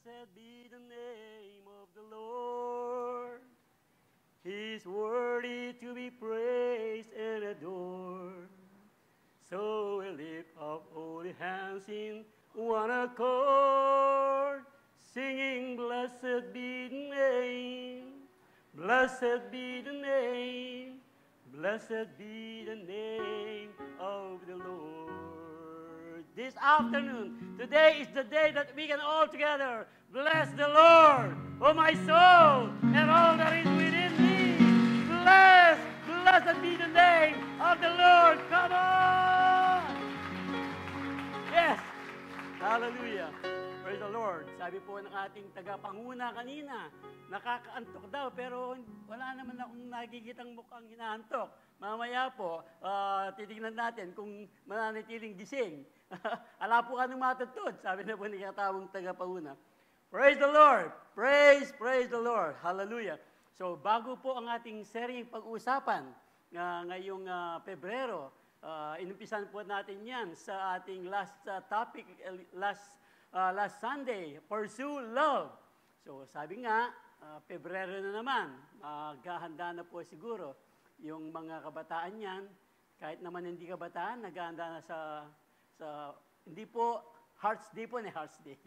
Blessed be the name of the Lord. He's worthy to be praised and adored. So we lift up holy hands in one accord, singing, blessed be the name, blessed be the name, blessed be the name of the Lord. This afternoon, today is the day that we can all together bless the Lord, oh my soul, and all that is within me. Blessed be the name of the Lord. Come on! Yes! Hallelujah! Praise the Lord. Sabi po ng ating tagapanguna kanina, nakakaantok daw, pero wala naman akong nakikitang mukhang hinaantok. Mamaya po, titignan natin kung mananatiling gising. Ala po ka nung matutod, sabi na po ni katawang tagapanguna. Praise the Lord! Praise the Lord! Hallelujah! So, bago po ang ating seryeng pag-uusapan ngayong Pebrero, inumpisan po natin yan sa ating last topic, last Sunday, Pursue Love. So, sabi nga, Pebrero na naman, maghahanda na po siguro yung mga kabataan yan. Kahit naman hindi kabataan, naghahanda na sa hindi po, Hearts Day po, Hearts Day.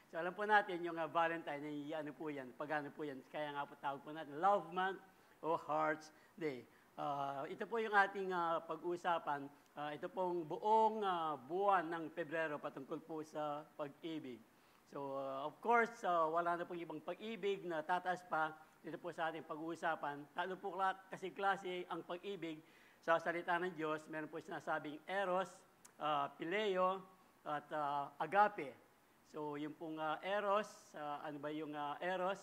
So, alam po natin yung Valentine, ano po yan, pagano po yan. Kaya nga po tawag po natin, Love Month o Hearts Day. Ito po yung ating pag-uusapan. Ito pong buong buwan ng Pebrero patungkol po sa pag-ibig. So, of course, wala na pong ibang pag-ibig na tataas pa dito po sa ating pag-uusapan. Talo po kasi klase ang pag-ibig sa salita ng Diyos. Meron po sinasabing Eros, Phileo, at Agape. So, yung pong Eros, ano ba yung Eros?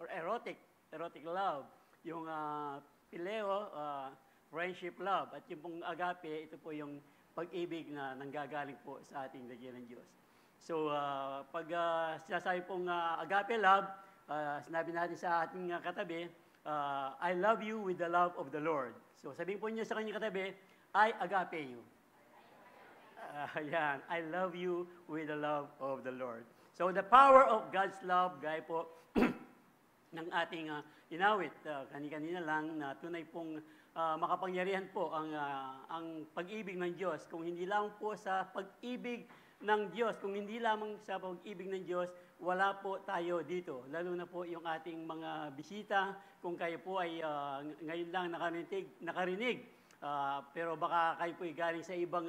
Or erotic love. Yung Phileo, friendship love. At yung pong Agape, ito po yung pag-ibig na nanggagaling po sa ating dakilang Diyos. So, pag sinasabi pong Agape love, sinabi natin sa ating katabi, I love you with the love of the Lord. So, sabihin po niyo sa kanyang katabi, I agape you. Yan, I love you with the love of the Lord. So, the power of God's love, gaya po ng ating inawit, kanina lang na tunay pong makapangyarihan po ang pag-ibig ng Diyos. Kung hindi lang po sa pag-ibig ng Diyos, kung hindi lamang sa pag-ibig ng Diyos, wala po tayo dito. Lalo na po yung ating mga bisita, kung kayo po ay ngayon lang nakarinig, pero baka kayo po ay galing sa ibang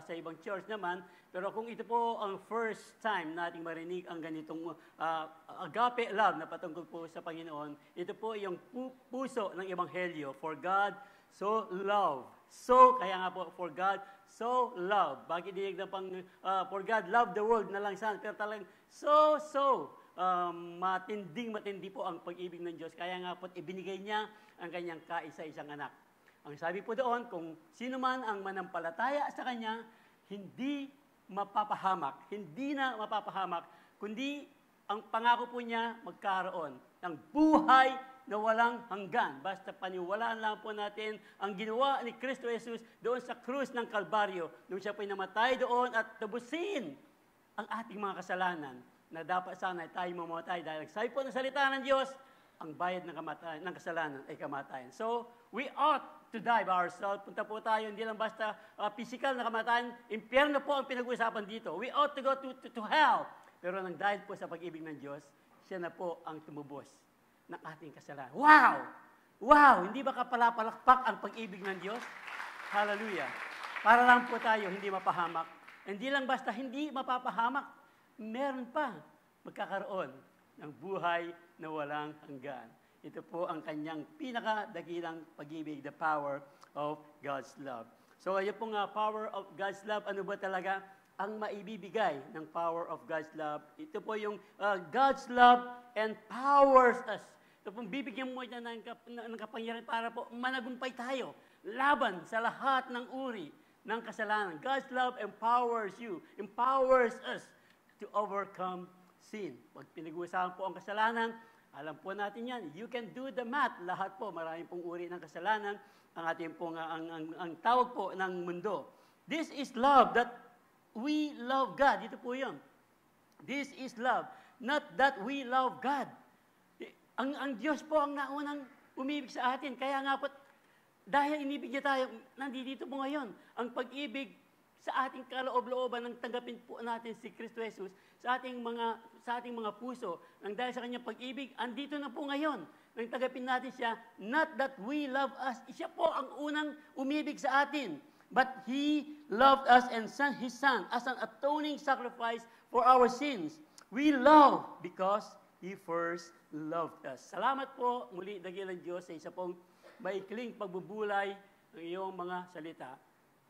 sa ibang church naman. Pero kung ito po ang first time nating marinig ang ganitong agape love na patungkol po sa Panginoon, ito po yung puso ng Ebanghelyo. For God so loved. So, kaya nga po, for God so loved. Bakit dinig na pang for God loved the world na lang saan? Pero talagang matindi po ang pag-ibig ng Diyos. Kaya nga po, ibinigay niya ang kanyang kaisa-isang anak. Ang sabi po doon, kung sino man ang manampalataya sa Kanya, hindi mapapahamak. Hindi na mapapahamak, kundi ang pangako po niya magkaroon ng buhay na walang hanggan. Basta paniwalaan lang po natin ang ginawa ni Kristo Jesus doon sa krus ng Kalbaryo. Nung siya po'y namatay doon at tabusin ang ating mga kasalanan na dapat sana tayo mamatay. Dahil sabi po ng salita ng Diyos, ang bayad ng kasalanan ay kamatayan. So, we ought to die by ourselves. Punta po tayo, hindi lang basta physical na kamatayan. Impyerno po ang pinag-uusapan dito. We ought to go to hell. Pero nang dahil po sa pag-ibig ng Diyos, siya na po ang tumubos ng ating kasalanan. Wow! Wow! Hindi ba kapalapalakpak ang pag-ibig ng Diyos? Hallelujah! Para lang po tayo hindi mapahamak. Hindi lang basta hindi mapapahamak. Meron pa magkakaroon ng buhay na walang hanggan. Ito po ang kanyang pinakadakilang pag-ibig, the power of God's love. So, ayun pong power of God's love, ano ba talaga ang maibibigay ng power of God's love? Ito po yung God's love empowers us. Ito pong bibigyan mo niya ng kapangyarihan para po managumpay tayo laban sa lahat ng uri ng kasalanan. God's love empowers you, empowers us to overcome sin. Pag pinag-uusapan po ang kasalanan, alam po natin yan. You can do the math. Lahat po, maraming pong uri ng kasalanan. Ang ating pong, ang tawag po ng mundo. This is love, that we love God. Ito po yun. This is love. Not that we love God. Ang Diyos po ang naunang umibig sa atin. Kaya nga po, dahil inibig niya tayo, nandito po ngayon. Ang pag-ibig sa ating kaloob-looban nang tanggapin po natin si Kristo Jesus sa ating mga puso. Nang dahil sa kanyang pag-ibig, andito na po ngayon. Nang tanggapin natin siya, not that we love us. Siya po ang unang umibig sa atin. But He loved us and sent His Son as an atoning sacrifice for our sins. We love because He first loved us. Salamat po muli, dakilang Diyos, sa isa pong maikling pagbubulay ng iyong mga salita.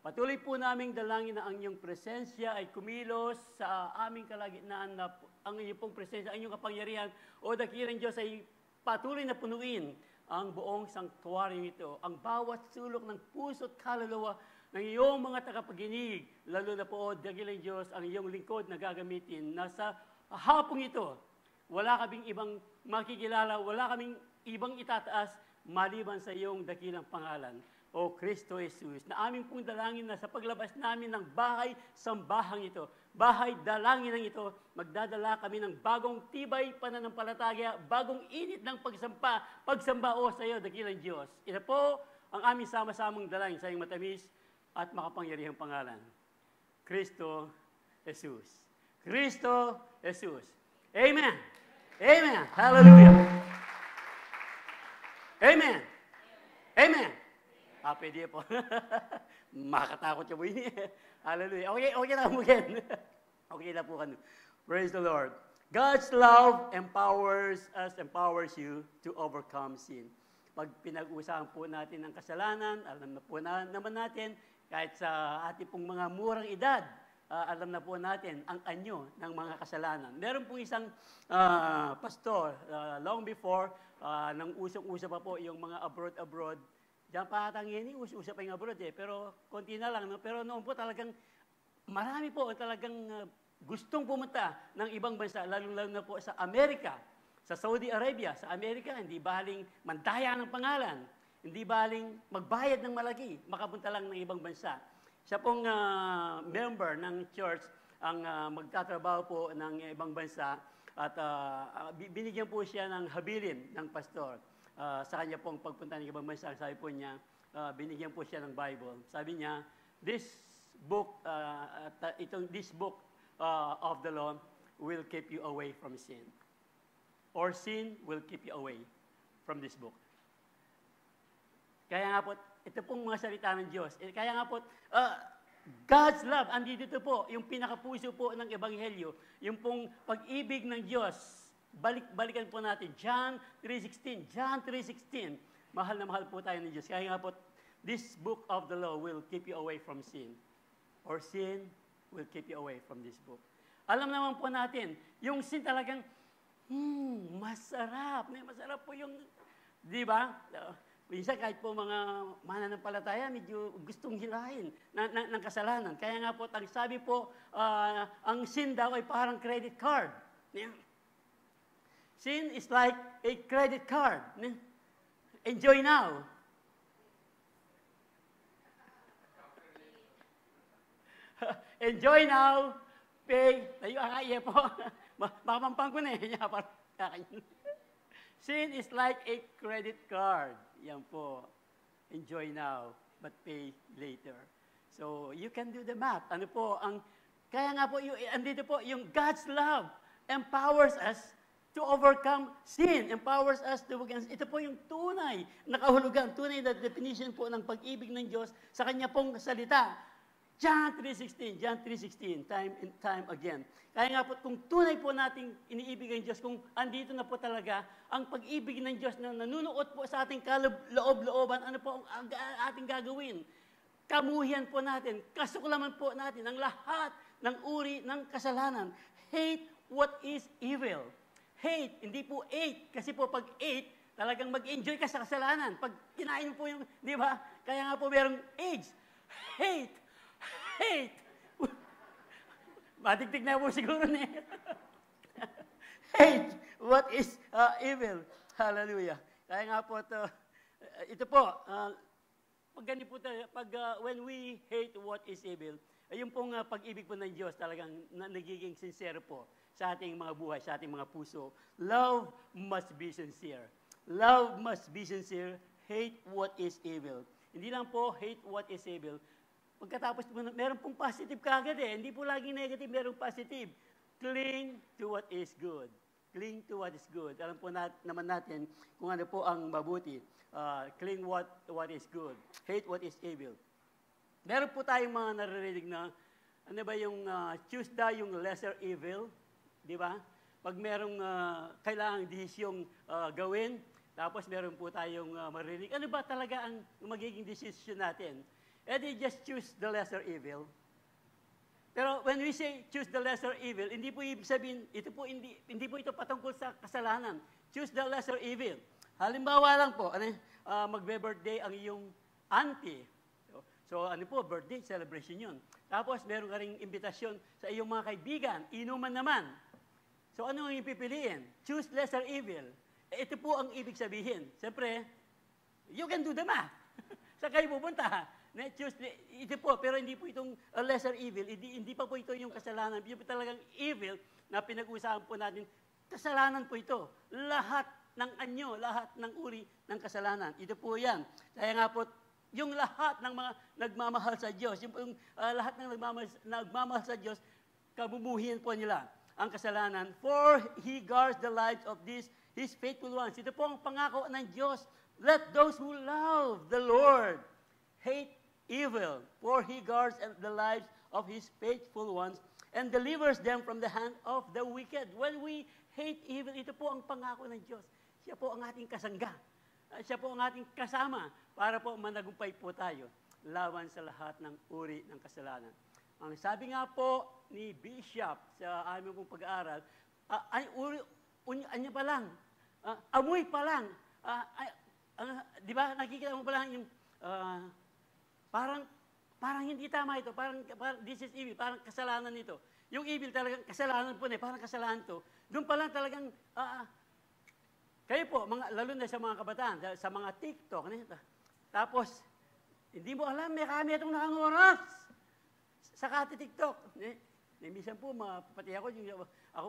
Patuloy po naming dalangin na ang iyong presensya ay kumilos sa aming kalagitnaan na ang iyong pong presensya, ang iyong kapangyarihan, o dakilang Diyos ay patuloy na punuin ang buong sanktuaryo ito, ang bawat sulok ng puso at kaluluwa ng iyong mga tagapaginig, lalo na po, dakilang Diyos, ang iyong lingkod na gagamitin. Nasa hapong ito, wala kaming ibang makikilala, wala kaming ibang itataas maliban sa iyong dakilang pangalan, O Kristo Jesus, na aming pong dalangin na sa paglabas namin ng bahay-sambahang ito, bahay-dalangin ito, magdadala kami ng bagong tibay pananampalataya, bagong init ng pagsamba o sa iyo, dakilang Diyos. Ito po ang aming sama-samang dalangin sa iyong matamis at makapangyarihang pangalan. Kristo Jesus. Kristo Jesus. Amen. Amen. Hallelujah. Amen. Amen. Pwede po. Makatakot siya po yun. Hallelujah. Okay na po yan. Okay na po kan. Praise the Lord. God's love empowers you to overcome sin. Pag pinag-usapan po natin ang kasalanan, alam na po naman natin, kahit sa ating pong mga murang edad, alam na po natin ang anyo ng mga kasalanan. Meron po isang pastor, long before, nang usap-usap pa po yung mga abroad, diyan pa hatangin, usap pa yung abroad pero konti na lang. No? Pero noon po talagang, marami po talagang gustong pumunta ng ibang bansa, lalo na po sa Amerika, sa Saudi Arabia. Sa Amerika, hindi baling mandaya ng pangalan, hindi baling magbayad ng malaki, makapunta lang ng ibang bansa. Siya pong member ng church, ang magtatrabaho po ng ibang bansa, at binigyan po siya ng habilin ng pastor. Sa kanya pong pagpunta ng ibang bansa, sabi po niya, binigyan po siya ng Bible. Sabi niya, this book of the law will keep you away from sin. Or sin will keep you away from this book. Kaya nga po, ito pong mga salita ng Diyos. Kaya nga po, God's love, andito po, yung pinakapuso po ng Ebanghelyo, yung pong pag-ibig ng Diyos. Balikan po natin, John 3:16. John 3:16. Mahal na mahal po tayo ng Diyos. Kaya nga po, this book of the law will keep you away from sin. Or sin will keep you away from this book. Alam naman po natin, yung sin talagang, masarap. Masarap po yung, di ba? Minsan kahit po mga mananampalataya, medyo gustong hilahin ng kasalanan. Kaya nga po, sabi po, ang sin daw ay parang credit card. Sin is like a credit card. Enjoy now. Enjoy now. Pay. Tayo akaya po. Makapampang ko na Sin is like a credit card. Yan po. Enjoy now, but pay later. So, you can do the math. Ano po, kaya nga po, andito po, yung God's love empowers us to overcome sin, empowers us to against. Ito po yung tunay na kahulugan, tunay na definition po ng pag-ibig ng Diyos sa kanya pong salita. John 3:16, time and time again. Kaya nga po, kung tunay po nating iniibig ang Diyos, kung andito na po talaga ang pag-ibig ng Diyos na nanunuot po sa ating kaloob-looban, ano po ang ating gagawin? Kamuhian po natin, kasuklaman po natin ang lahat ng uri ng kasalanan. Hate what is evil. Hate, hindi po hate. Kasi po pag hate, talagang mag-enjoy ka sa kasalanan. Pag kinain mo po yung, di ba? Kaya nga po merong AIDS. Hate. Matigtig na po siguro niya. Hate what is evil. Hallelujah. Kaya nga po ito po, pag ganito po tayo, when we hate what is evil, Yung pong pag-ibig po ng Diyos talagang nagiging sincere po sa ating mga buhay, sa ating mga puso. Love must be sincere. Love must be sincere. Hate what is evil. Hindi lang po hate what is evil. Pagkatapos po, meron pong positive kagad eh. Hindi po laging negative, meron positive. Cling to what is good. Cling to what is good. Alam po naman natin kung ano po ang mabuti. Cling what is good. Hate what is evil. Meron po tayong mga naririnig na, ano ba yung choose yung lesser evil, di ba? Pag merong kailangang desisyong gawin, tapos meron po tayong maririnig, ano ba talaga ang magiging decision natin? They just choose the lesser evil. Pero when we say choose the lesser evil, hindi po ibig sabihin, hindi po ito patungkol sa kasalanan. Choose the lesser evil. Halimbawa lang po, magbe-birthday ang iyong auntie. So ano po, birthday celebration yun. Tapos meron ka ring imbitasyon sa iyong mga kaibigan, inuman naman. So ano ang ipipiliin? Choose lesser evil. Ito po ang ibig sabihin. Siyempre, you can do the math. Saan kayo pupunta? Choose, ito po, pero hindi po itong lesser evil. Hindi pa po ito yung kasalanan. Yung talagang evil na pinag-uusapan po natin, kasalanan po ito. Lahat ng anyo, lahat ng uri ng kasalanan. Ito po yan. Kaya nga po, yung lahat ng mga nagmamahal sa Diyos, yung lahat ng nagmamahal sa Diyos, kabumuhin po nila ang kasalanan. For He guards the lives of His faithful ones. Ito po ang pangako ng Diyos. Let those who love the Lord hate evil. For He guards the lives of His faithful ones and delivers them from the hand of the wicked. When we hate evil, ito po ang pangako ng Diyos. Siya po ang ating kasangga. Siya po ang ating kasama para po managumpay po tayo laban sa lahat ng uri ng kasalanan. Ang sabi nga po ni Bishop sa aming pong pag-aaral, anya pa lang, amoy pa lang, di ba, nakikita mo pa lang yung, parang hindi tama ito, parang this is evil, parang kasalanan ito. Yung evil talagang kasalanan po parang kasalanan to. Doon pa lang talagang, kayo po, lalo na sa mga kabataan, sa mga TikTok, tapos, hindi mo alam, may kami itong nakangoras sa TikTok. Minsan po, pati ako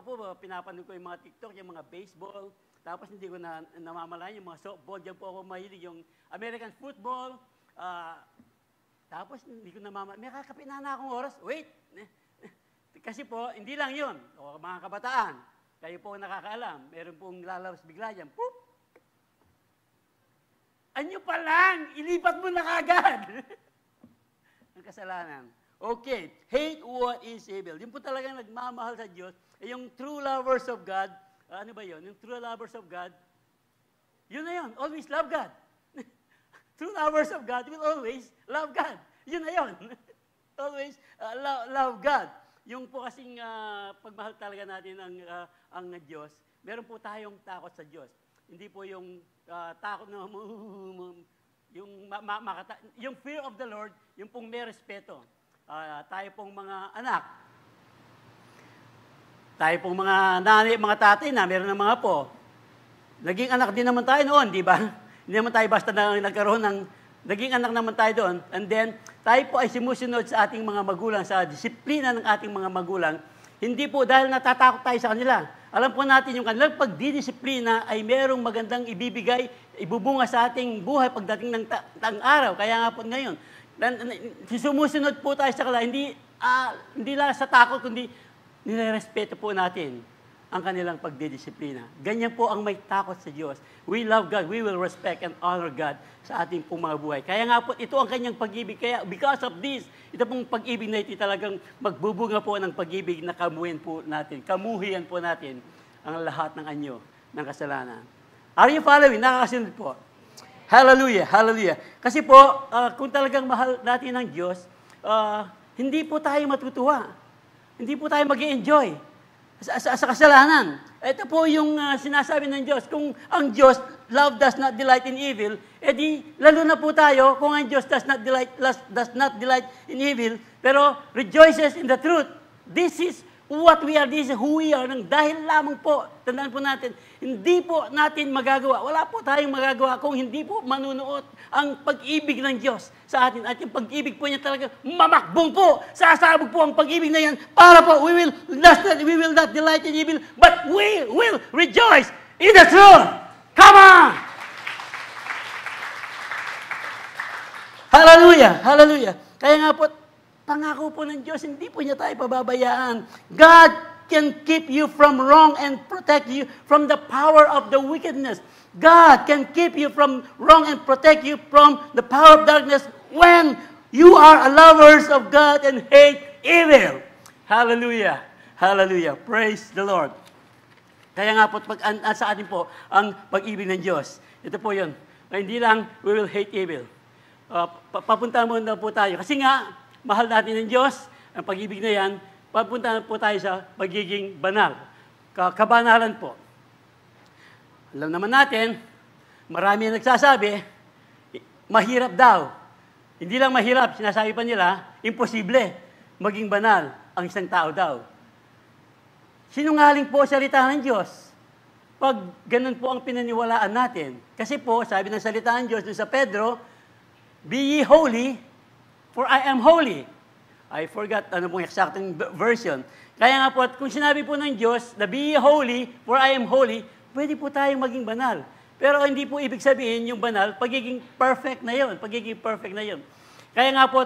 po, pinapanood ko yung mga TikTok, yung mga baseball, tapos hindi ko namamalayan yung mga softball, dyan po ako mahilig, yung American football, tapos hindi ko namamalayan, may kakapin na akong oras, wait, kasi po, hindi lang yun, o mga kabataan, kayo po nakakaalam, meron pong lalabas bigla dyan, poop! Anyo pa lang, ilipat mo na kagad. Ang kasalanan. Okay, hate what is evil. Yung po talagang nagmamahal sa Diyos, yung true lovers of God, ano ba yun? Yung true lovers of God, yun na yun, always love God. True lovers of God will always love God. Yun na yun. Always love God. Yung po kasing pagmahal talaga natin ang Diyos, meron po tayong takot sa Diyos. Hindi po yung takot na yung fear of the Lord, yung pong may respeto. Tayo pong mga anak, tayo pong mga nanay, mga tatay na meron ng mga po. Naging anak din naman tayo noon, di ba? Hindi naman tayo basta nagkaroon ng naging anak naman tayo doon. And then, tayo po ay sumusunod sa ating mga magulang, sa disiplina ng ating mga magulang. Hindi po dahil natatakot tayo sa kanila. Alam po natin yung kanilang pagdidisiplina ay merong magandang ibibigay, ibubunga sa ating buhay pagdating ng araw. Kaya nga po ngayon, sumusunod po tayo sa kanila, hindi lang sa takot, kundi nirerespeto po natin ang kanilang pagdidisiplina. Ganyan po ang may takot sa Diyos. We love God. We will respect and honor God sa ating pong mga buhay. Kaya nga po, ito ang kanyang pag-ibig. Kaya because of this, ito pong pag-ibig na ito talagang magbubunga po ng pag-ibig na kamuhian po natin ang lahat ng anyo ng kasalanan. Are you following? Nakakasunod po. Hallelujah, hallelujah. Kasi po, kung talagang mahal natin ng Diyos, hindi po tayo matutuwa. Hindi po tayo mag-i-enjoy sa kasalanan. Ito po yung sinasabi ng Diyos. Kung ang Diyos, love does not delight in evil, edi lalo na po tayo, kung ang Diyos does not delight in evil, pero rejoices in the truth. This is what we are, this is who we are, nang dahil lamang po, tandaan po natin, hindi po natin magagawa, wala po tayong magagawa kung hindi po manunuot ang pag-ibig ng Diyos sa atin. At yung pag-ibig po niya talaga, mamakbong po, sasabog po ang pag-ibig na yan, para po, we will not delight in evil, but we will rejoice in the truth. Come on! Hallelujah! Hallelujah! Kaya nga po, pangako po ng Diyos, hindi po niya tayo pababayaan. God can keep you from wrong and protect you from the power of the wickedness. God can keep you from wrong and protect you from the power of darkness when you are lovers of God and hate evil. Hallelujah! Hallelujah! Praise the Lord! Kaya nga po, sa atin po, ang pag-ibig ng Diyos. Ito po yun. Hindi lang, we will hate evil. Papunta muna po tayo. Kasi nga, mahal natin ng Diyos, ang pag-ibig na yan, papunta po tayo sa pagiging banal. Kabanalan po. Alam naman natin, marami ang nagsasabi, mahirap daw. Hindi lang mahirap, sinasabi pa nila, imposible maging banal ang isang tao daw. Sinungaling po salita ng Diyos. Pag ganun po ang pinaniwalaan natin. Kasi po, sabi ng salita ng Diyos dun sa Pedro, be ye holy, for I am holy. I forgot ano pong exactong version. Kaya nga po, kung sinabi po ng Diyos na be ye holy, for I am holy, pwede po tayong maging banal. Pero hindi po ibig sabihin yung banal, pagiging perfect na yun. Pagiging perfect na yun. Kaya nga po,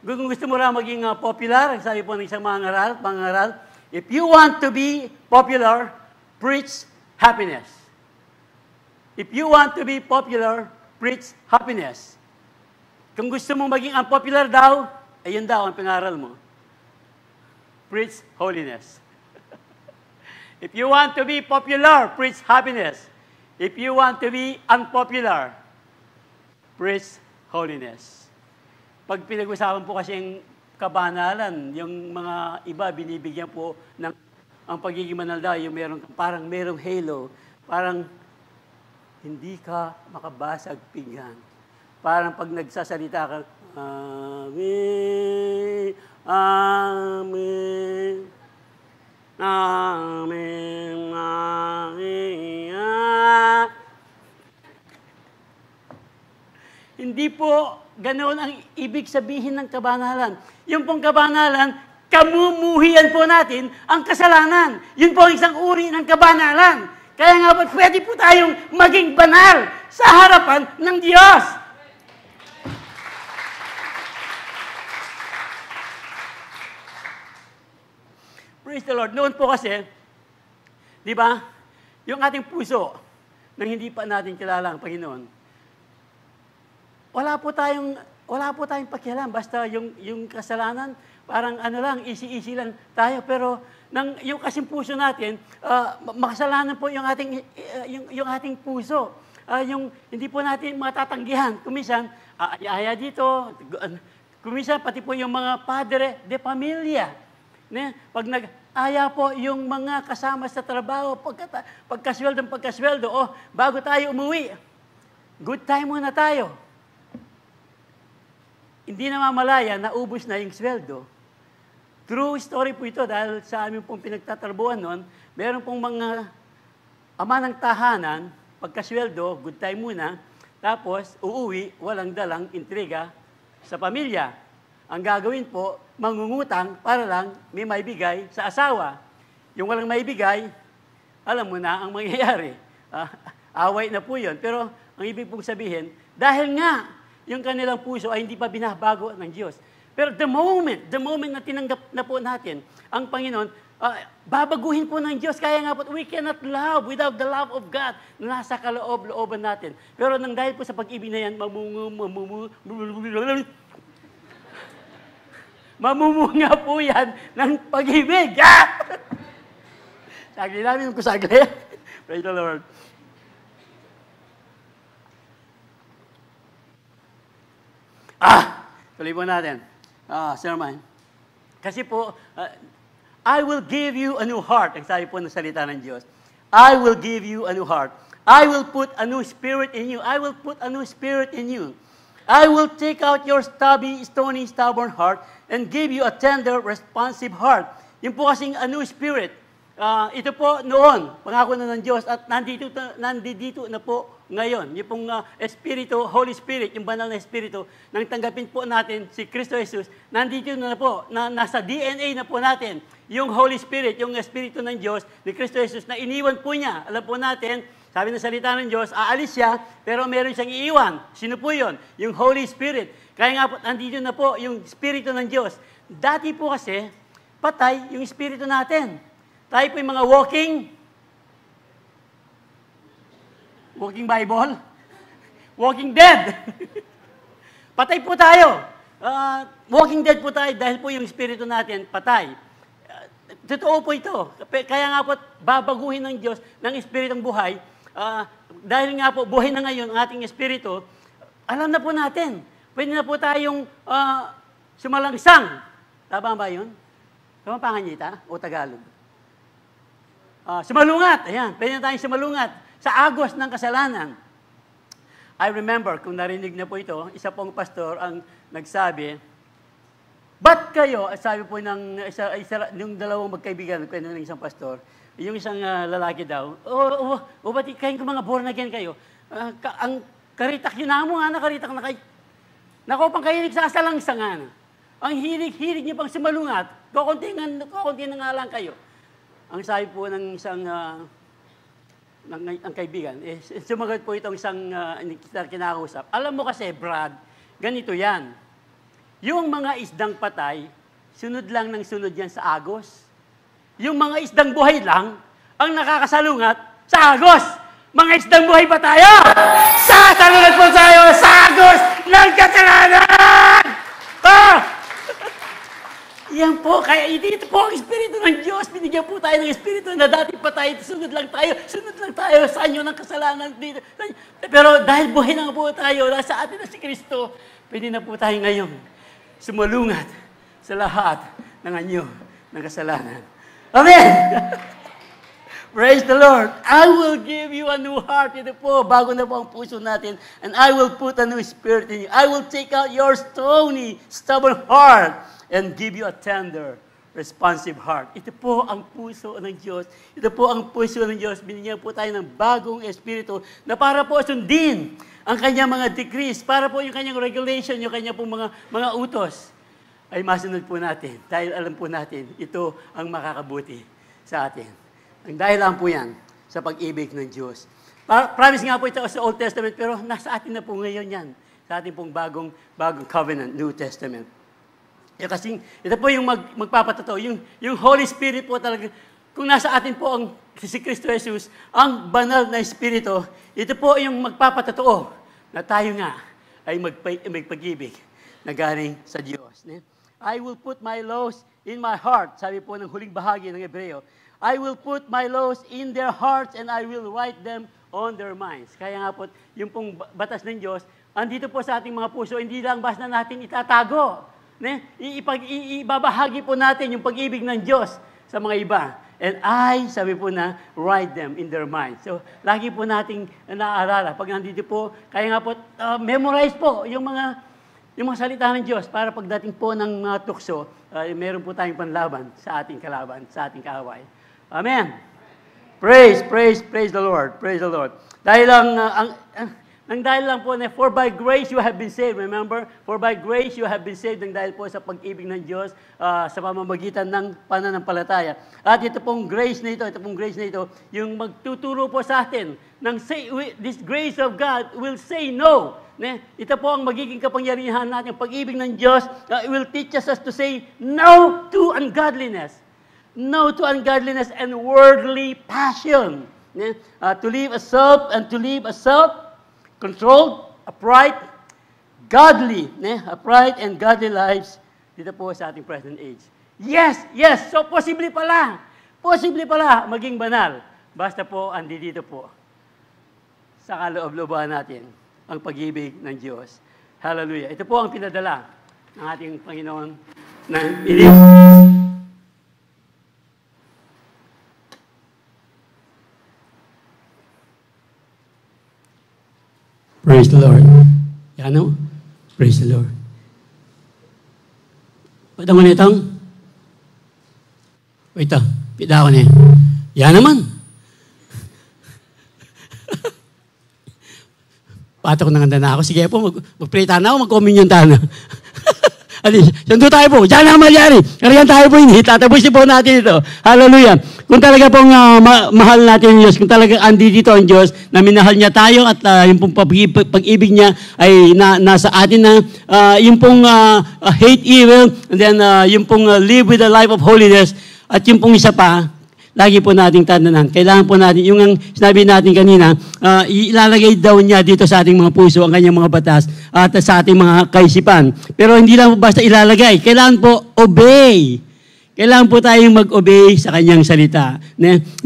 kung gusto mo lang maging popular, sabi po ng isang mangaral, if you want to be popular, preach happiness. If you want to be popular, preach happiness. Kung gusto mong maging unpopular daw, ayun daw ang pingaral mo. Preach holiness. If you want to be popular, preach happiness. If you want to be unpopular, preach holiness. Pag pinag-usapan po kasi yung kabanalan, yung mga iba binibigyan po ng ang pagiging banal daw, yung parang merong halo, parang hindi ka makabasag pinggan. Parang pag nagsasalita ka, Amen, Amen, Amen, Amen. Hindi po ganoon ang ibig sabihin ng kabanalan. Yung pong kabanalan, kamumuhian po natin ang kasalanan. Yun po ang isang uri ng kabanalan. Kaya nga po, pwede po tayong maging banal sa harapan ng Diyos. Praise the Lord. Noon po kasi, di ba, yung ating puso, nang hindi pa natin kilala ang Panginoon, wala po tayong pakialam. Basta yung kasalanan, parang ano lang, easy lang tayo. Pero yung kasing puso natin, makasalanan po yung ating puso. Hindi po natin matatanggihan. Kuminsan, aya dito. Kuminsan, pati po yung mga padre de pamilya. Pag nag-aya po yung mga kasama sa trabaho, pagkasweldo, bago tayo umuwi, good time muna tayo. Hindi na mamalaya, naubos na yung sweldo. True story po ito dahil sa amin pong pinagtatrabuhan noon, meron pong mga ama ng tahanan, pagkasweldo, good time muna, tapos uuwi, walang dalang intriga sa pamilya. Ang gagawin po, mangungutang para lang may maibigay sa asawa. Yung walang maibigay, alam mo na ang mangyayari. Away na po yun. Pero ang ibig pong sabihin, dahil nga yung kanilang puso ay hindi pa binabago ng Diyos. Pero the moment na tinanggap na po natin ang Panginoon, babaguhin po ng Diyos. Kaya nga po, we cannot love without the love of God na nasa kaloob-looban natin. Pero nang dahil po sa pag-ibig na yan, mamumunga po yan ng pag-ibig. Sagli namin kung sagli. Praise the Lord. Tuloy po natin. Sermon. Kasi po, I will give you a new heart. Ang sabi po ng salita ng Diyos. I will give you a new heart. I will put a new spirit in you. I will put a new spirit in you. I will take out your stubborn heart and give you a tender, responsive heart. Yun po kasing a new spirit. Ito po noon, pangako na ng Diyos at nandito na po ngayon. Yung pong Espiritu, Holy Spirit, yung banal na Espiritu, nang tanggapin po natin si Kristo Jesus, nandito na po, nasa DNA na po natin, yung Holy Spirit, yung Espiritu ng Diyos, ni Kristo Jesus, na iniwan po niya. Alam po natin, sabi ng salita ng Diyos, aalis siya, pero meron siyang iiwan. Sino po yun? Yung Holy Spirit. Kaya nga po, nandito na po yung Espiritu ng Diyos. Dati po kasi, patay yung Espiritu natin. Tayo po yung mga walking Bible, walking dead. Patay po tayo. Walking dead po tayo dahil po yung Espiritu natin patay. Totoo po ito. Kaya nga po, babaguhin ng Diyos ng Espiritong buhay. Dahil nga po, buhay na ngayon ang ating Espiritu, alam na po natin. Pwede na po tayong sumalangsang. Tama ba yun? Tama panganyita o Tagalog? Sumalungat. Ayan, pwede na tayong sumalungat sa agos ng kasalanan. I remember, kung narinig na po ito, isa pong pastor ang nagsabi, ba't kayo, sabi po ng yung dalawang magkaibigan, kwento ng isang pastor, yung isang lalaki daw, ba't kayong mga born again kayo? Ang karitak yun na mo, nakaritak na kayo. Nako, pang kahilig sa asalangsangan. Ang hilig niyo pang sumalungat, kukunti na nga lang kayo. Ang sabi po ng isang ng kaibigan, sumagot po itong isang kinakausap. Alam mo kasi, Brad, ganito yan. Yung mga isdang patay, sunod lang ng sunod yan sa agos. Yung mga isdang buhay lang, ang nakakasalungat sa agos. Mga isdang buhay pa tayo! Sasalungat po tayo sa agos ng kasalanan! Yan po, kaya dito po ang Espiritu ng Diyos. Binigyan po tayo ng Espiritu na dati pa tayo, sunod lang tayo sa anyo ng kasalanan dito. Pero dahil buhay na po tayo, nasa atin na si Kristo, pwede na po tayo ngayon sumalungat sa lahat ng anyo ng kasalanan. Amen! Praise the Lord! I will give you a new heart. Ito po, bago na po ang puso natin. And I will put a new spirit in you. I will take out your stony, stubborn heart and give you a tender, responsive heart. Ito po ang puso ng Diyos. Ito po ang puso ng Diyos. Binigyan po tayo ng bagong espiritu na para po sundin ang kanyang mga decrees, para po yung kanyang regulation, yung kanyang po mga utos, ay masunod po natin. Dahil alam po natin, ito ang makakabuti sa atin. Ang dahilan po yan sa pag-ibig ng Diyos. Promise nga po ito sa Old Testament, pero nasa atin na po ngayon yan. Sa ating pong bagong covenant, New Testament. Kasi ito po yung magpapatotoo. Yung Holy Spirit po talaga, kung nasa atin po ang si Kristo Jesus, ang banal na Espiritu, ito po yung magpapatotoo na tayo nga ay magpag-ibig na galing sa Diyos. I will put my laws in my heart. Sabi po ng huling bahagi ng Hebreo, I will put my laws in their hearts and I will write them on their minds. Kaya nga po, yung pong batas ng Diyos, andito po sa ating mga puso, hindi lang basta natin itatago. Ibabahagi po natin yung pag-ibig ng Diyos sa mga iba. And sabi po na, write them in their minds. So, lagi po nating naaalala. Pag nandito po, kaya nga po, memorize po yung mga salita ng Diyos para pagdating po ng mga tukso, meron po tayong panlaban sa ating kalaban, sa ating kaaway. Amen. Praise the Lord. Praise the Lord. Dahil dahil lang po na, for by grace you have been saved. Remember? For by grace you have been saved. Dahil po sa pag-ibig ng Diyos sa pamamagitan ng pananampalataya. At ito pong grace na ito, yung magtuturo po sa atin, this grace of God will say no. Ito po ang magiging kapangyarihan natin. Pag-ibig ng Diyos will teach us to say no to ungodliness. No to ungodliness and worldly passion. To live a self-controlled, upright, godly, upright and godly lives dito po sa ating present age. Yes! So, posible pala maging banal. Basta po, dito po sa kaloob-looban natin ang pag-ibig ng Diyos. Hallelujah. Ito po ang pinadala ng ating Panginoon na Praise the Lord. Yan o? Praise the Lord. Pwede mo na itong? Wait, pida ako niya. Yan naman. Pato ko nanganda na ako. Sige po, mag-pray tayo na ako, mag-communion tayo na. Adi, santo tayo po. Diyan na malyari. Kariyan tayo po ini. Tatapusin po natin ito. Hallelujah. Kung talaga pong mahal natin ang Diyos, kung talaga andito ang Diyos, na minahal niya tayo at yung pong pag-ibig niya ay nasa atin na, yung pong hate evil, and then yung pong live with a life of holiness, at yung pong isa pa, lagi po nating tandaan. Kailangan po natin, yung sinabi natin kanina, ilalagay daw niya dito sa ating mga puso ang kanyang mga batas at sa ating mga kaisipan. Pero hindi lang po basta ilalagay. Kailangan po obey. Kailangan po tayong mag-obey sa kanyang salita.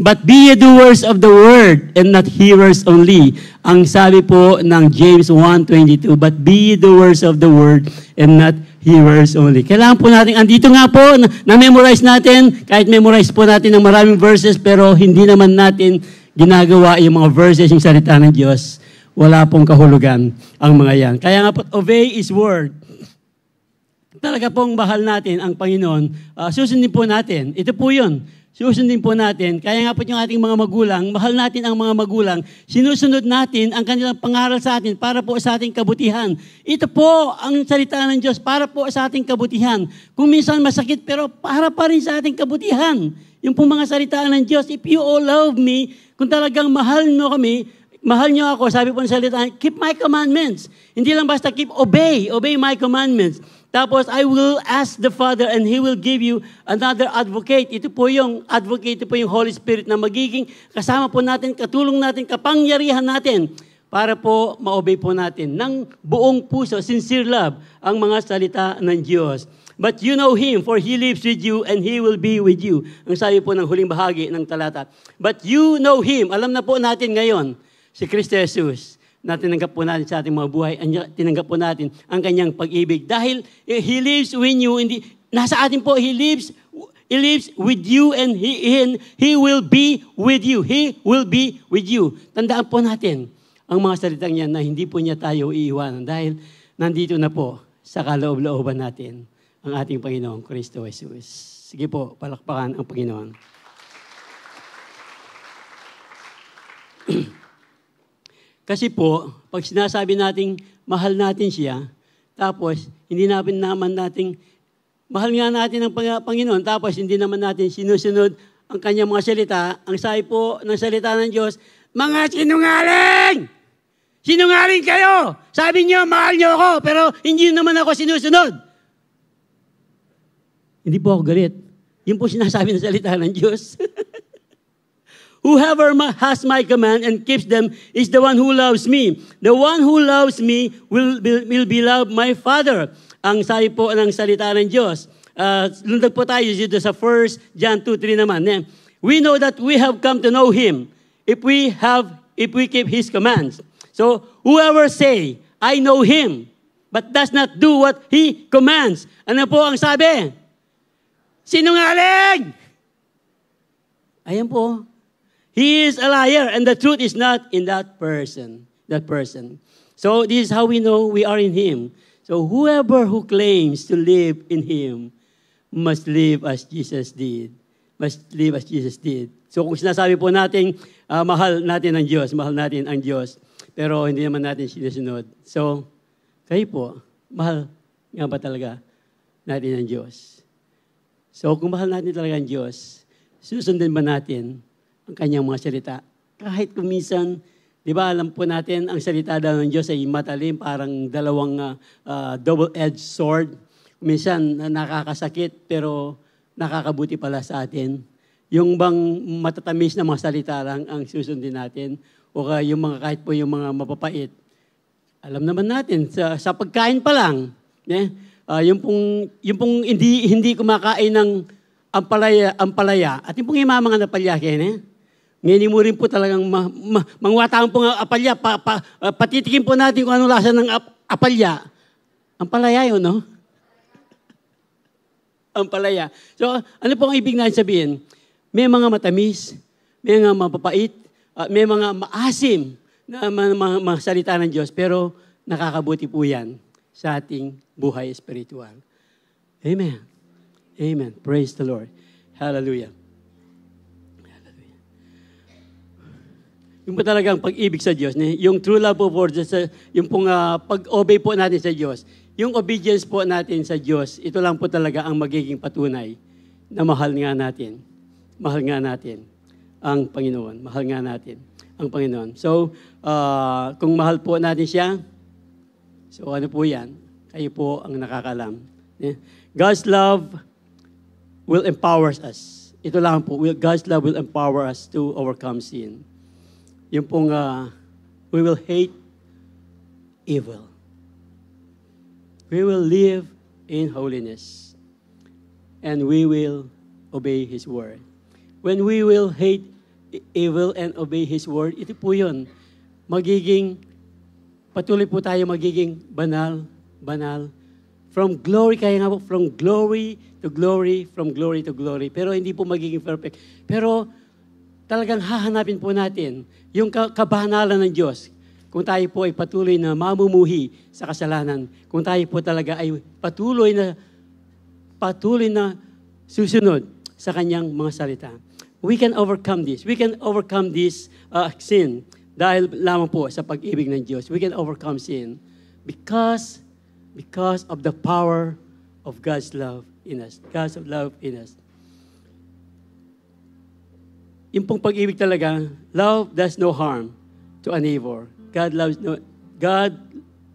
But be ye doers of the word and not hearers only. Ang sabi po ng James 1:22, but be ye doers of the word and not hearers only. Kailangan po natin, andito nga po, na-memorize natin, kahit memorize po natin ng maraming verses, pero hindi naman natin ginagawa yung mga verses, yung salita ng Diyos. Wala pong kahulugan ang mga yan. Kaya nga po, obey His word. Talaga pong mahal natin ang Panginoon, susundin po natin. Ito po yun. Susundin po natin. Kaya nga po yung ating mga magulang, mahal natin ang mga magulang, sinusunod natin ang kanilang pangaral sa atin para po sa ating kabutihan. Ito po ang salita ng Diyos para po sa ating kabutihan. Kung minsan masakit, pero para pa rin sa ating kabutihan. Yung po mga salita ng Diyos, if you all love me, kung talagang mahal nyo kami, mahal nyo ako, sabi po ng salita, keep my commandments. Hindi lang basta obey my commandments. Tapos, I will ask the Father and He will give you another advocate. Ito po yung advocate, ito po yung Holy Spirit na magiging kasama po natin, katulong natin, kapangyarihan natin para po ma-obey po natin ng buong puso, sincere love, ang mga salita ng Diyos. But you know Him, for He lives with you and He will be with you. Ang sabi po ng huling bahagi ng talata. But you know Him, alam na po natin ngayon, si Kristo Jesus, na tinanggap po natin sa ating mga buhay, tinanggap po natin ang kanyang pag-ibig. Dahil He lives with you, nasa atin po, He lives with you and He will be with you. He will be with you. Tandaan po natin ang mga salitang yan na hindi po niya tayo iiwanan dahil nandito na po sa kaloob-looban natin ang ating Panginoong Kristo Jesus. Sige po, palakpakan ang Panginoon. Kasi po, pag sinasabi nating mahal natin siya, tapos hindi naman nating mahal nga natin ang Panginoon, tapos hindi naman natin sinusunod ang kanyang mga salita, ang sabi po ng salita ng Diyos, mga sinungaling! Sinungaling kayo! Sabi niyo, mahal niyo ako, pero hindi naman ako sinusunod. Hindi po ako galit. Yun po sinasabi ng salita ng Diyos. Whoever has my command and keeps them is the one who loves me. The one who loves me will be loved my Father. Ang sabi po ng salita ng Diyos. Lundag po tayo dito sa 1 John 2:3 naman. We know that we have come to know Him if we keep His commands. So, whoever say, I know Him, but does not do what He commands. Ano po ang sabi? Sinungaling! Ayan po. He is a liar, and the truth is not in that person. So this is how we know we are in Him. So whoever who claims to live in Him must live as Jesus did. So kung sinasabi po natin, mahal natin ang Diyos, pero hindi naman natin sinusunod. So, kayo po, mahal nga ba talaga natin ang Diyos? So kung mahal natin talaga ang Diyos, susundin ba natin ang kanyang mga salita? Kahit kung minsan, di ba, alam po natin, ang salita daw ng Diyos ay matalim, parang dalawang double-edged sword. Minsan, nakakasakit, pero nakakabuti pala sa atin. Yung bang matatamis na mga salita lang ang susundin natin, o yung mga, kahit po yung mga mapapait. Alam naman natin, sa pagkain pa lang, yung pong hindi kumakain ng ampalaya, at yung pong mga napalyakin, ngayon mo rin po talagang mangwataang pong apalya. Patitikin po natin kung anong lasa ng apalya. Ampalaya yun, no? Ampalaya. So, ano po ang ibig natin sabihin? May mga matamis, may mga mapapait, may mga maasim na mga salita ng Diyos, pero nakakabuti po yan sa ating buhay espiritual. Amen. Amen. Praise the Lord. Hallelujah. Hallelujah. Yung po talagang pag-ibig sa Diyos, yung true love po for Jesus, yung pong pag-obey po natin sa Diyos, yung obedience po natin sa Diyos, ito lang po talaga ang magiging patunay na mahal nga natin. Mahal nga natin ang Panginoon. Mahal nga natin ang Panginoon. So, kung mahal po natin siya, so ano po yan? Kayo po ang nakakalam. God's love will empower us. Ito lang po, God's love will empower us to overcome sin. Yung pong, we will hate evil. We will live in holiness. And we will obey His word. When we will hate evil and obey His word, ito po yun. Patuloy po tayo magiging banal. From glory, kaya nga po, from glory to glory, from glory to glory. Pero hindi po magiging perfect. Pero talagang hahanapin po natin yung kabanalan ng Diyos. Kung tayo po ay patuloy na mamumuhi sa kasalanan, kung tayo po talaga ay patuloy na susunod sa kanyang mga salita. We can overcome this. We can overcome this sin dahil lamang po sa pag-ibig ng Diyos. We can overcome sin because of the power of God's love in us. God's love in us. Yung pong pag-ibig talaga, love does no harm to a neighbor. God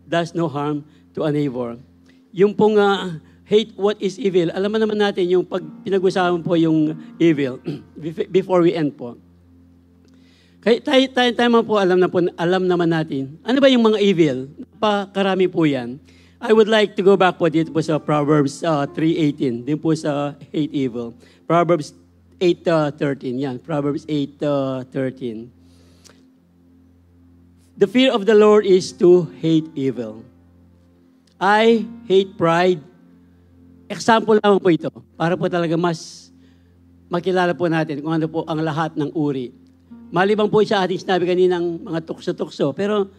does no harm to a neighbor. Yung pong hate what is evil, alam naman natin yung pag pinag-usapan po yung evil before we end po. Kaya tayo po alam naman natin. Ano ba yung mga evil? Napakarami po yan. I would like to go back po dito po sa Proverbs 3:18. Din po sa hate evil. Proverbs 8:13. Yan, Proverbs 8:13. The fear of the Lord is to hate evil. I hate pride. Example lang po ito. Para po talaga mas makilala po natin kung ano po ang lahat ng uri. Malibang po sa ating sinabi kaninang mga tukso-tukso. Pero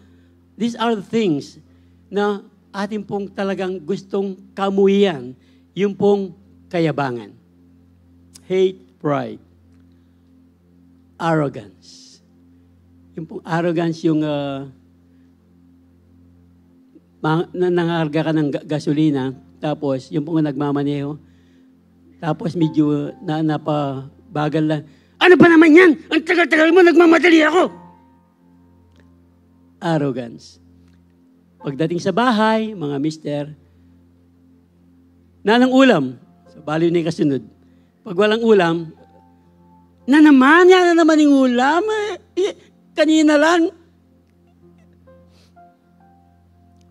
these are the things na ating pong talagang gustong kamuhian. Yung pong kayabangan. Hate, pride. Arrogance. Yung pong arrogance, yung nangarga ka ng gasolina, tapos yung pong nagmamaneho, tapos medyo napabagal lang. Ano ba naman yan? Ang tagal-tagal mo, nagmamadali ako. Arrogance. Pagdating sa bahay, mga mister, nanang ulam, sa baliw ni kasunod. Pag walang ulam, yan na naman yung ulam. Kanina lang.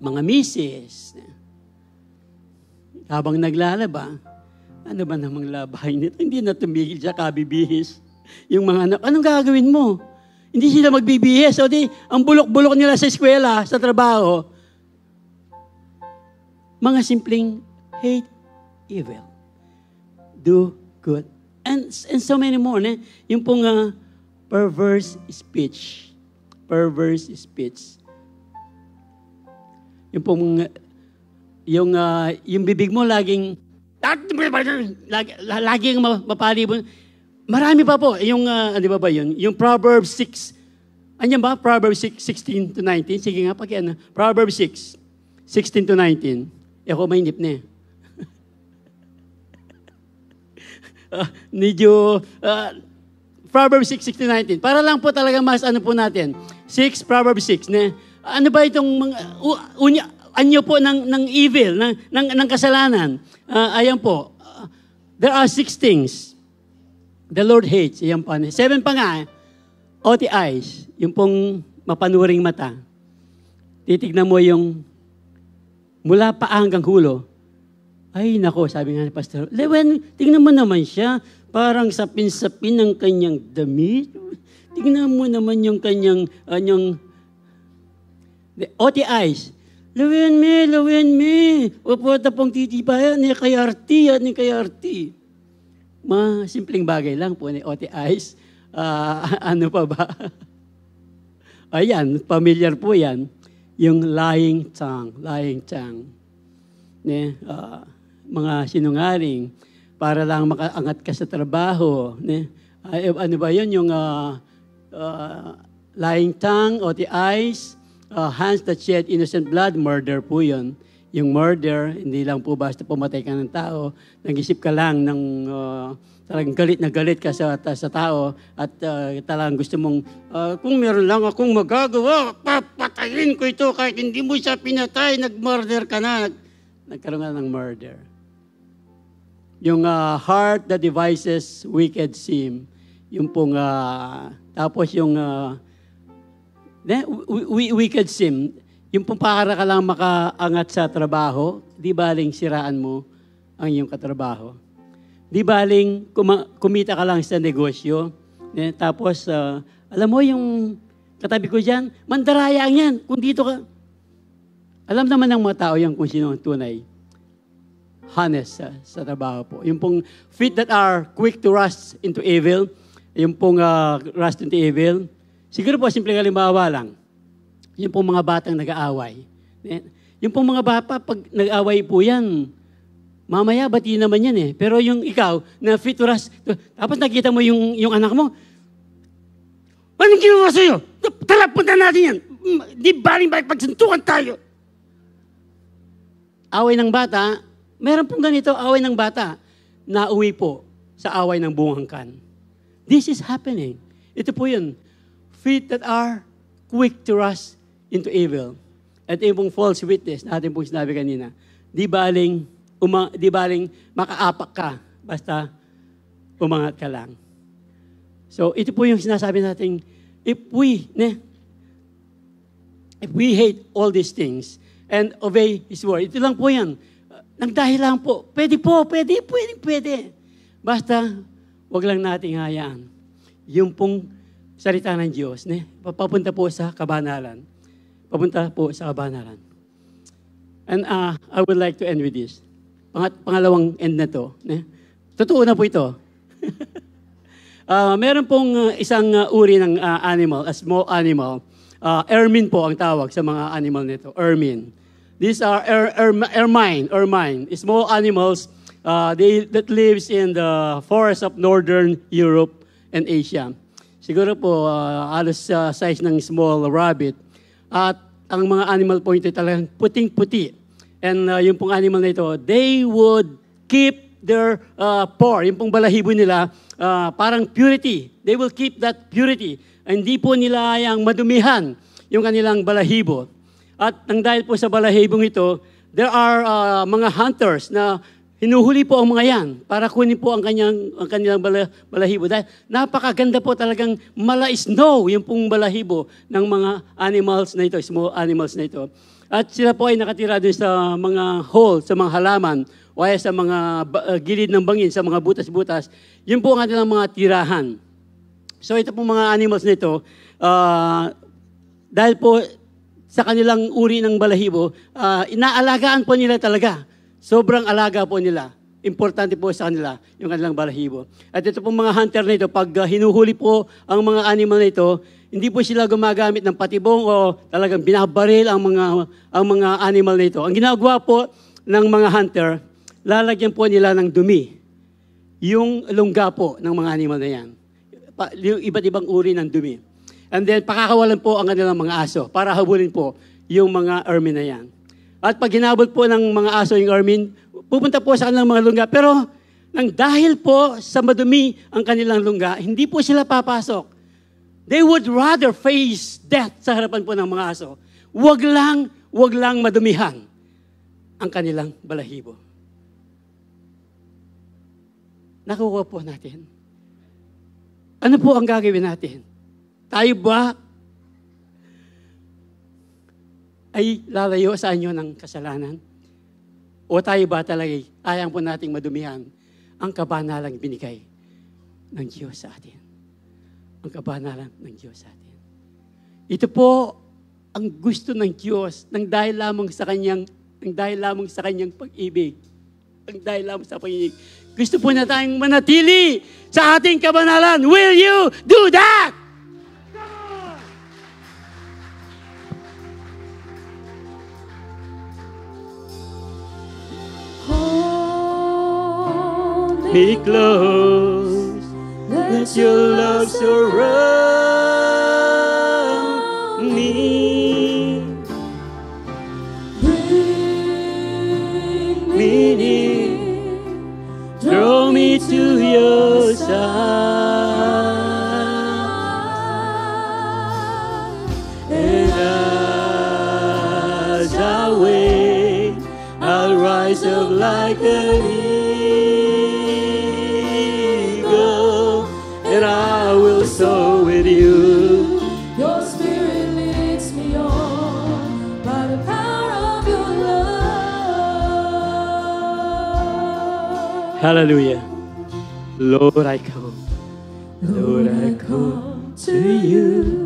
Mga misis, habang naglalaba, ano ba namang labahin nito? Hindi na tumigil siya kabibihis. Yung mga anak, anong gagawin mo? Hindi sila magbibihis. O di, ang bulok-bulok nila sa eskwela, sa trabaho. Mga simpleng hate evil. Do good. And so many more. Yung pong perverse speech. Perverse speech. Yung bibig mo laging mapalibon. Marami pa po. Yung, di ba yun? Yung Proverbs 6. Anyan ba? Proverbs 6:16 to 19. Sige nga, Proverbs 6:16 to 19. Ako may nip na Proverbs 6:16-19. Para lang po talaga mas ano po natin. Proverbs 6. Ano ba itong mga anyo po ng evil, ng kasalanan? Ayan po. There are 6 things the Lord hates. Ayan po. 7 pa nga. Oti eyes. Yung pong mapanuring mata. Titignan mo yung mula pa hanggang hulo. Ay, nako, sabi nga ni Pastor, Lewen, tingnan mo naman siya. Parang sapin-sapin ng kanyang damit. Tingnan mo naman yung kanyang, oti eyes. Lewen me. Uputa pong titibayan ni kay Arti. Mga simpleng bagay lang po ni oti eyes. Ano pa ba? Ayan, familiar po yan. Yung lying tongue. Mga sinungaling. para lang makaangat ka sa trabaho. Ano ba yun? Yung lying tongue o the eyes, hands that shed innocent blood, murder po yun. Yung murder, hindi lang po basta pumatay ka ng tao, nag-isip ka lang ng talagang galit na galit ka sa tao at talagang gusto mong, kung meron lang akong magagawa, papatayin ko ito kahit hindi mo siya pinatay, nag-murder ka na. Nagkaroon ka ng murder. Yung heart that devises wicked scheme, yung pong, tapos yung wicked scheme, yung pong para ka lang makaangat sa trabaho, di baling siraan mo ang iyong katrabaho. Di baling kumita ka lang sa negosyo. Tapos, alam mo yung katabi ko dyan, mandarayang yan. Kung dito ka, alam naman ng mga tao yan kung sino ang tunay. Honest sa trabaho po. Yung pong feet that are quick to rush into evil, yung pong rush into evil, siguro po, simpleng halimbawa lang. Yung pong mga batang nag-aaway. Yung pong mga bata, pag nag-aaway po yan, mamaya, bati naman yan eh. Pero yung ikaw, na fit to rush, tapos nakita mo yung anak mo, anong ginawa sa'yo? Tara, punta natin yan. Di baling pagsuntukan tayo. Away ng bata, meron pong ganito, away ng bata, nauwi po sa away ng bungangkan. This is happening. Ito po yun. Feet that are quick to rush into evil. At yung false witness, natin pong sinabi kanina, di baling makaapak ka, basta umangat ka lang. So, ito po yung sinasabi natin, if we hate all these things and obey His word, ito lang po yan. Nagdahil lang po. Pwede. Basta, wag lang nating hayaan. Yung pong salita ng Diyos, papunta po sa kabanalan. And I would like to end with this. Pangalawang end na to. Totoo na po ito. Meron pong isang uri ng animal, a small animal. Ermine po ang tawag sa mga animal nito. Ermine. These are ermine, small animals that lives in the forests of northern Europe and Asia. Siguro po, halos size ng small rabbit. At ang mga animal po ito talagang puting-puti. And yung pong animal na ito, they would keep their pore, yung pong balahibo nila, parang purity. They will keep that purity. Hindi po nila yung madumihan yung kanilang balahibo. At nang dahil po sa balahibong ito, there are mga hunters na hinuhuli po ang mga yan para kunin po ang kanilang balahibo. Dahil napakaganda po talagang mala-snow yung pong balahibo ng mga animals na ito, small animals na ito. At sila po ay nakatira din sa mga hole, sa mga halaman, o ay sa mga gilid ng bangin, sa mga butas-butas. Yun po ang kanilang mga tirahan. So ito pong mga animals na ito, dahil po sa kanilang uri ng balahibo, inaalagaan po nila talaga. Sobrang alaga po nila. Importante po sa kanila yung kanilang balahibo. At ito pong mga hunter na ito, pag hinuhuli po ang mga animal na ito, hindi po sila gumagamit ng patibong o talagang binabaril ang mga animal na ito. Ang ginagawa po ng mga hunter, lalagyan po nila ng dumi. Yung lungga po ng mga animal na yan. Yung iba't ibang uri ng dumi. And then, pakakawalan po ang kanilang mga aso para habulin po yung mga ermine na yan. At pag hinabol po ng mga aso yung ermine, pupunta po sa kanilang mga lungga. Pero, nang dahil po sa madumi ang kanilang lungga, hindi po sila papasok. They would rather face death sa harapan po ng mga aso. Wag lang madumihan ang kanilang balahibo. Nakuha po natin. Ano po ang gagawin natin? Tayo ba ay lalayo sa inyo ng kasalanan? O tayo ba talaga ayang po nating madumihan ang kabanalang binigay ng Diyos sa atin? Ang kabanalan ng Diyos sa atin. Ito po ang gusto ng Diyos nang dahil lamang sa kanyang pag-ibig. Ang dahil lamang sa pag-ibig. Gusto po na tayong manatili sa ating kabanalan. Will you do that? me close. Let your love surround me. Bring me near, draw me to your side. And as I wait, I'll rise up like an eagle, and I will soar with you. Your spirit leads me on by the power of your love. Hallelujah. Lord, I come. Lord, I come to you.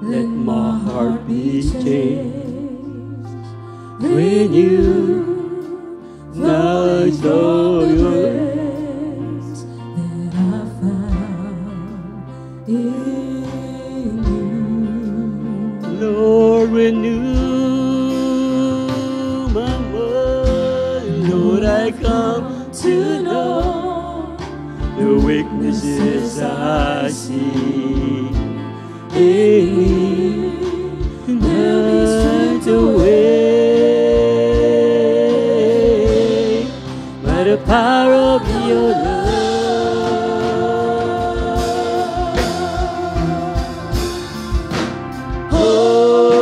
Let my heart be changed when you acknowledge all your Grace that I found in you. Lord, renew my mind. Lord, I come to know the weaknesses I see in me, and help strength away by the power of your love.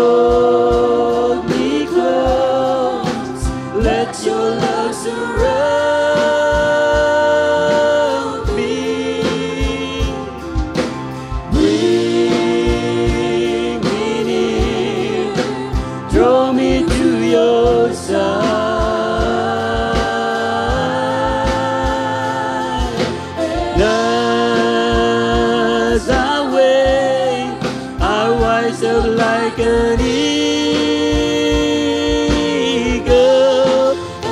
Hold me close, let your love surround me. Bring me near, draw me to your side. And as I wait, I rise up like an eagle,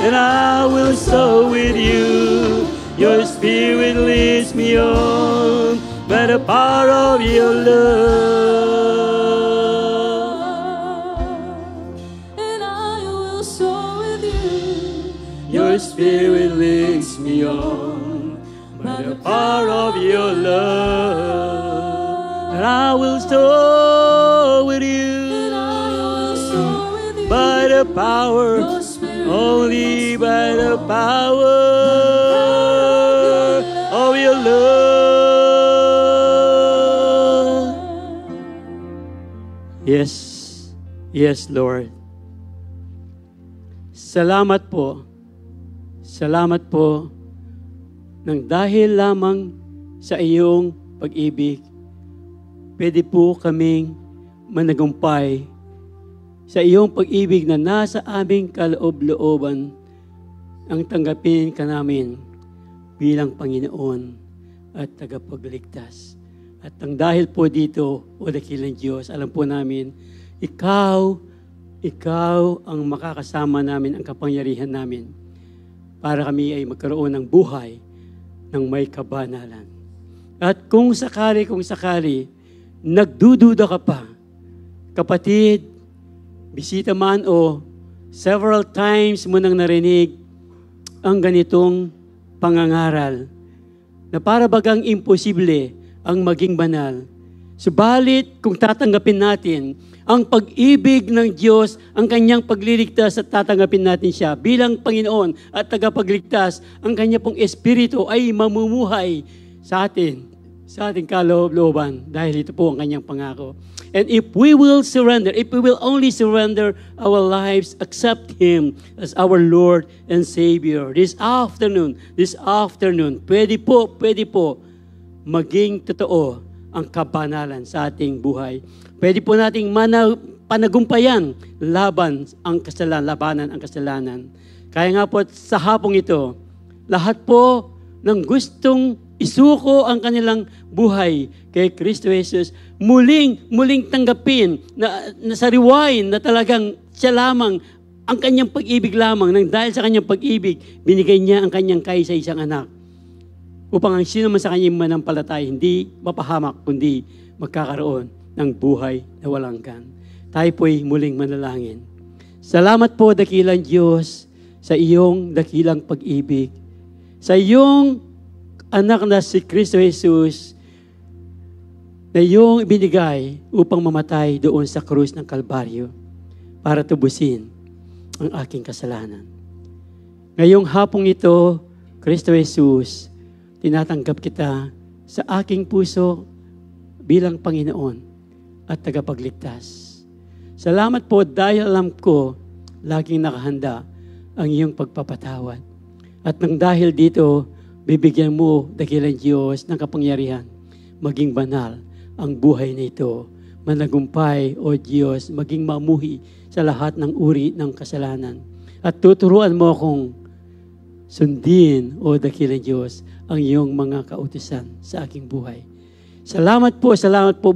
and I will soar with you. Your spirit leads me on by the power of your love. And I will soar with you. Your spirit leads me on by the power of your love. And I will soar with And I will you soar with you. by the power, Your spirit only leads me by the on. power of your love. Yes, yes, Lord. Salamat po. Salamat po nang dahil lamang sa iyong pag-ibig, pwede po kaming managumpay sa iyong pag-ibig na nasa aming kaloob-looban ang tanggapin ka namin bilang Panginoon at tagapagligtas. At ang dahil po dito, o dakilang Diyos, alam po namin, Ikaw ang makakasama namin, ang kapangyarihan namin para kami ay magkaroon ng buhay ng may kabanalan. At kung sakali, nagdududa ka pa, kapatid, bisita man o several times mo nang narinig ang ganitong pangangaral na para bagang imposible ang maging banal. Subalit, kung tatanggapin natin ang pag-ibig ng Diyos, ang kanyang pagliligtas at tatanggapin natin siya bilang Panginoon at tagapagligtas, ang kanya pong Espiritu ay mamumuhay sa ating kaloob-looban dahil ito po ang kanyang pangako. And if we will only surrender our lives, accept Him as our Lord and Savior, this afternoon, pwede po maging totoo ang kabanalan sa ating buhay. Pwede po nating panagumpayan labanan ang kasalanan. Kaya nga po sa hapong ito, lahat po ng gustong isuko ang kanilang buhay kay Kristo Jesus, muling tanggapin na sariwain na talagang siya lamang ang kanyang pag-ibig lamang, nang dahil sa kanyang pag-ibig, binigay niya ang kanyang kaisa-isang anak upang ang sino man sa kanyang manampalataya hindi mapahamak kundi magkakaroon ng buhay na walang hanggan. Tayo po'y muling manalangin. Salamat po, dakilang Diyos, sa iyong dakilang pag-ibig. sa iyong anak na si Kristo Jesus na iyong ibinigay upang mamatay doon sa krus ng Kalbaryo para tubusin ang aking kasalanan. Ngayong hapong ito, Kristo Jesus, tinatanggap kita sa aking puso bilang Panginoon at tagapagligtas. Salamat po dahil alam ko laging nakahanda ang iyong pagpapatawad. At nang dahil dito, bibigyan mo, dakilang Diyos, ng kapangyarihan maging banal ang buhay na ito. Managumpay, O Diyos, maging mamuhi sa lahat ng uri ng kasalanan. At tuturuan mo akong sundin, O dakilang Diyos, ang iyong mga kautusan sa aking buhay. Salamat po.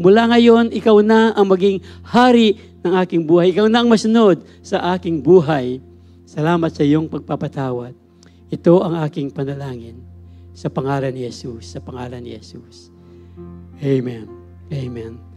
Mula ngayon, ikaw na ang maging hari ng aking buhay. Ikaw na ang masunod sa aking buhay. Salamat sa iyong pagpapatawad. Ito ang aking panalangin sa pangalan ni Jesus. Sa pangalan ni Jesus. Amen. Amen.